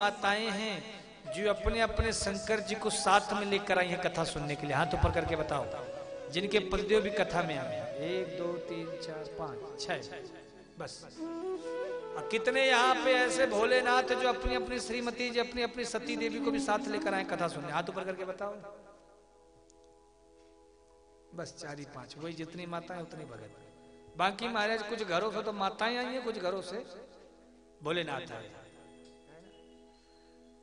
माताएं हैं जो अपने अपने शंकर जी को साथ में लेकर आई हैं कथा सुनने के लिए? हाथ ऊपर करके बताओ जिनके पतिदेव भी कथा में आए हैं। 1 2 3 4 5 6 बस। और कितने यहाँ पे ऐसे भोलेनाथ जो अपनी अपनी श्रीमती जी अपनी अपनी सती देवी को भी साथ लेकर आए कथा सुनने? हाथ ऊपर करके बताओ। बस 4 ही 5, वही जितनी माताएं उतनी भगत। बाकी महाराज कुछ घरों से तो माताएं आई हैं, कुछ घरों से भोलेनाथ आए।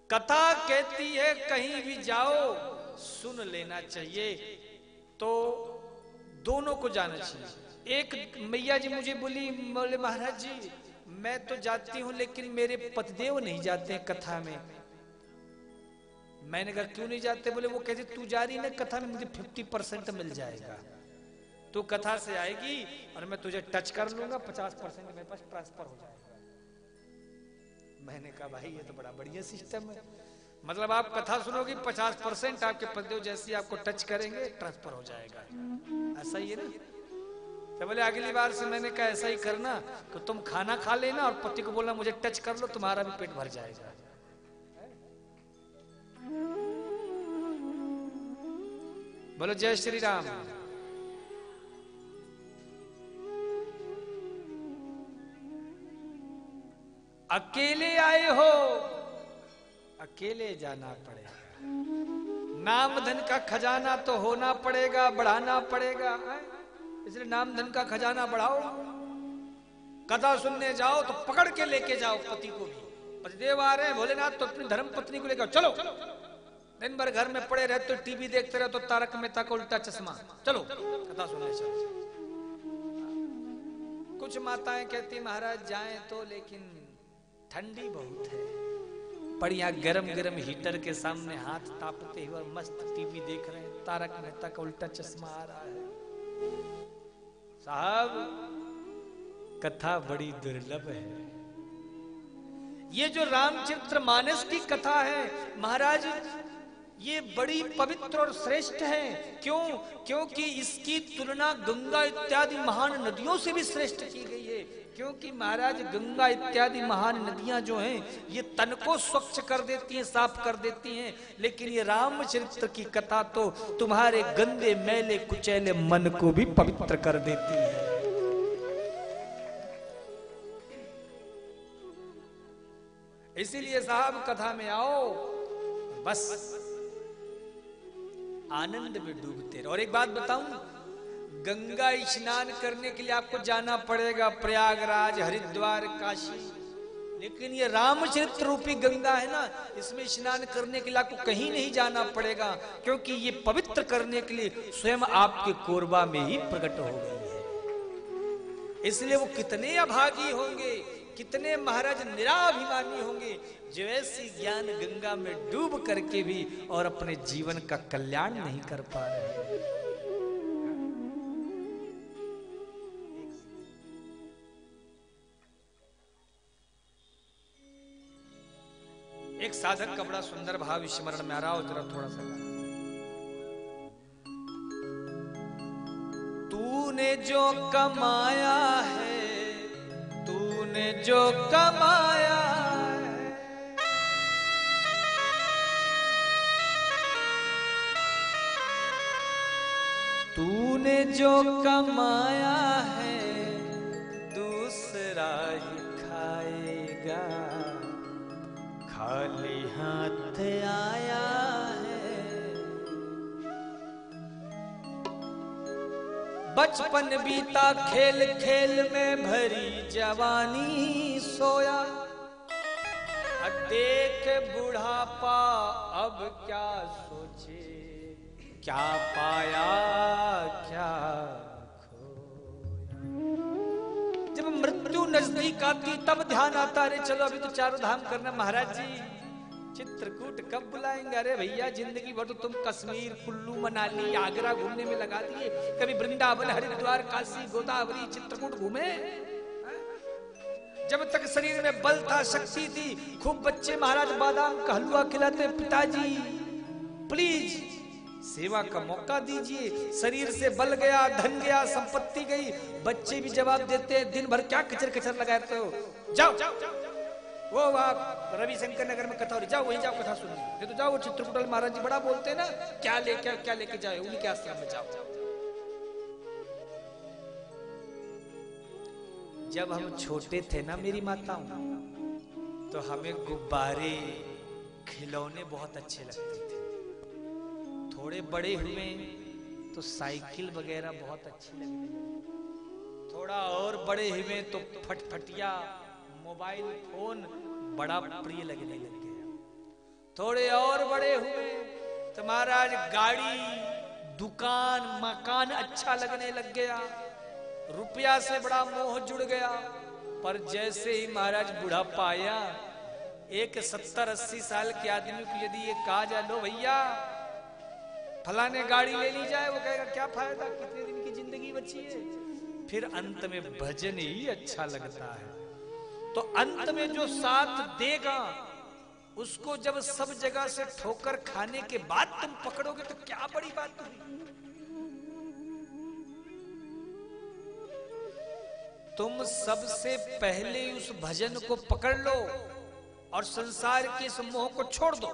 कथा कहती है कहीं भी जाओ सुन लेना चाहिए, तो दोनों को जाना चाहिए। एक मैया जी मुझे बोली, बोले महाराज जी मैं तो जाती हूं लेकिन मेरे पतिदेव नहीं जाते हैं कथा में। मैंने कहा क्यों नहीं जाते? बोले वो कहते तू जा रही ना कथा में, मुझे 50% मिल जाएगा। तू कथा से आएगी और मैं तुझे टच कर लूंगा, 50% मेरे पास ट्रांसफर हो जाएगा। मैंने कहा भाई ये तो बड़ा बढ़िया सिस्टम है, मतलब आप कथा सुनोगी 50% आपके पतिदेव जैसे आपको टच करेंगे ट्रांसफर हो जाएगा। ऐसा ही है ना? तो बोले अगली बार से मैंने कहा ऐसा ही करना कि तुम खाना खा लेना और पति को बोलना मुझे टच कर लो, तुम्हारा भी पेट भर जाएगा। बोलो जय श्री राम। अकेले आए हो अकेले जाना पड़ेगा। नाम धन का खजाना तो होना पड़ेगा, बढ़ाना पड़ेगा, इसलिए नाम धन का खजाना बढ़ाओ। कथा सुनने जाओ तो पकड़ के लेके जाओ पति को भी। पतिदेव आ रहे हैं भोलेनाथ तो अपनी धर्म पत्नी को लेकर चलो। दिन भर घर में पड़े रहते हो, टीवी देखते रहते हो, तारक मेहता का उल्टा चश्मा, चलो कथा सुनने चलो। कुछ माताएं कहती महाराज जाएं तो लेकिन ठंडी बहुत है, बढ़िया गरम गरम हीटर के सामने हाथ तापते हुए मस्त टीवी देख रहे हैं, तारक मेहता का उल्टा चश्मा आ रहा है। साहब कथा बड़ी दुर्लभ है। ये जो रामचरितमानस की कथा है महाराज, ये बड़ी पवित्र और श्रेष्ठ है। क्यों? क्योंकि इसकी तुलना गंगा इत्यादि महान नदियों से भी श्रेष्ठ की गई है। क्योंकि महाराज गंगा इत्यादि महान नदियां जो हैं ये तन को स्वच्छ कर देती हैं, साफ कर देती हैं, लेकिन ये रामचरित्र की कथा तो तुम्हारे गंदे मैले कुचैले मन को भी पवित्र कर देती है। इसीलिए साहब कथा में आओ बस आनंद में डूबते रहो। और एक बात बताऊं, गंगा स्नान करने के लिए आपको जाना पड़ेगा प्रयागराज, हरिद्वार, काशी, लेकिन ये रामचरित्र रूपी गंगा है ना, इसमें स्नान करने के लिए आपको कहीं नहीं जाना पड़ेगा, क्योंकि ये पवित्र करने के लिए स्वयं आपके कोरबा में ही प्रकट हो गई है। इसलिए वो कितने अभागी होंगे, कितने महाराज निराभिमानी होंगे जो ऐसी ज्ञान गंगा में डूब करके भी और अपने जीवन का कल्याण नहीं कर पा रहे। एक साधक का बड़ा सुंदर भाव स्मरण में आ रहा हो, जरा थोड़ा सा। तूने जो कमाया है, तूने जो कमाया है, तूने जो कमाया है दूसरा ही खाएगा, खाली हाथ आया है। बचपन बीता खेल खेल में भरी जवानी सोया, देख बुढ़ापा अब क्या सोचे, क्या पाया क्या खोया। जब मृत्यु नजदीक आती तब ध्यान आता, अरे चलो अभी तो चारों धाम करना। महाराज जी चित्रकूट कब बुलाएंगे? अरे भैया जिंदगी भर तो तुम कश्मीर, कुल्लू, मनाली, आगरा घूमने में लगा दिए, कभी वृंदावन, हरिद्वार, काशी, गोदावरी, चित्रकूट घूमे? जब तक शरीर में बल था, शक्ति थी, खूब बच्चे महाराज बादाम का हलवा खिलाते, पिताजी प्लीज सेवा का मौका दीजिए। शरीर से बल गया, धन गया, संपत्ति गई, बच्चे भी जवाब देते हैं दिन भर क्या कचर कचर लगाते हो, जाओ वो वहां रविशंकर नगर में कथा हो रही, जाओ वहीं जाओ कथा सुनने। ये तो जाओ, वो चित्रकूट महाराज जी बड़ा बोलते हैं ना, क्या लेके जाए, उनके आश्रम में जाओ। जब हम छोटे थे ना मेरी माताओं, तो हमें गुब्बारे खिलौने बहुत अच्छे लगते थे। थोड़े बड़े हुए तो साइकिल वगैरह बहुत अच्छी लगने लगी। थोड़ा और बड़े हुए तो फटफटिया मोबाइल फोन बड़ा प्रिय लगने लग गया। थोड़े और बड़े हुए तो महाराज गाड़ी दुकान मकान अच्छा लगने लग गया। रुपया से बड़ा मोह जुड़ गया। पर जैसे ही महाराज बुढ़ापा आया, एक 70-80 साल के आदमी को यदि ये कहा जाए, लो भैया फलाने गाड़ी ले ली जाए, वो कहेगा क्या फायदा, कितने दिन की जिंदगी बची है। फिर अंत में भजन ही अच्छा लगता है। तो अंत में जो साथ देगा उसको जब सब जगह से ठोकर खाने के बाद तुम पकड़ोगे तो क्या बड़ी बात हुई। तुम सबसे पहले उस भजन को पकड़ लो और संसार के इस मोह को छोड़ दो।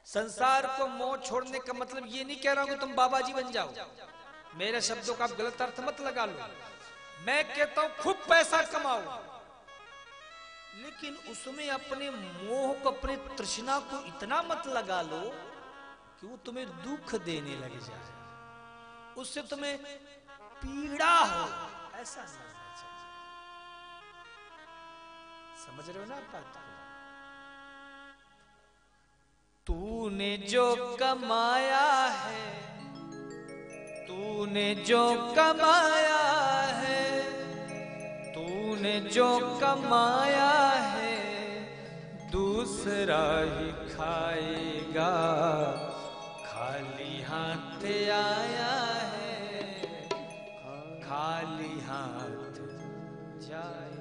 संसार को मोह छोड़ने का मतलब ये नहीं कह रहा हूं कि तुम बाबा जी बन जाओ, मेरे शब्दों का आप गलत अर्थ मत लगा लो। मैं कहता हूं खूब पैसा कमाओ, लेकिन उसमें अपने मोह को, अपने तृष्णा को इतना मत लगा लो कि वो तुम्हें दुख देने लग जाए, उससे तुम्हें पीड़ा हो। ऐसा नहीं, समझ रहे हो ना बात को? तूने जो कमाया है, तूने जो कमाया है, तूने जो कमाया है, दूसरा ही खाएगा। खाली हाथ आया है, खाली हाथ जाए।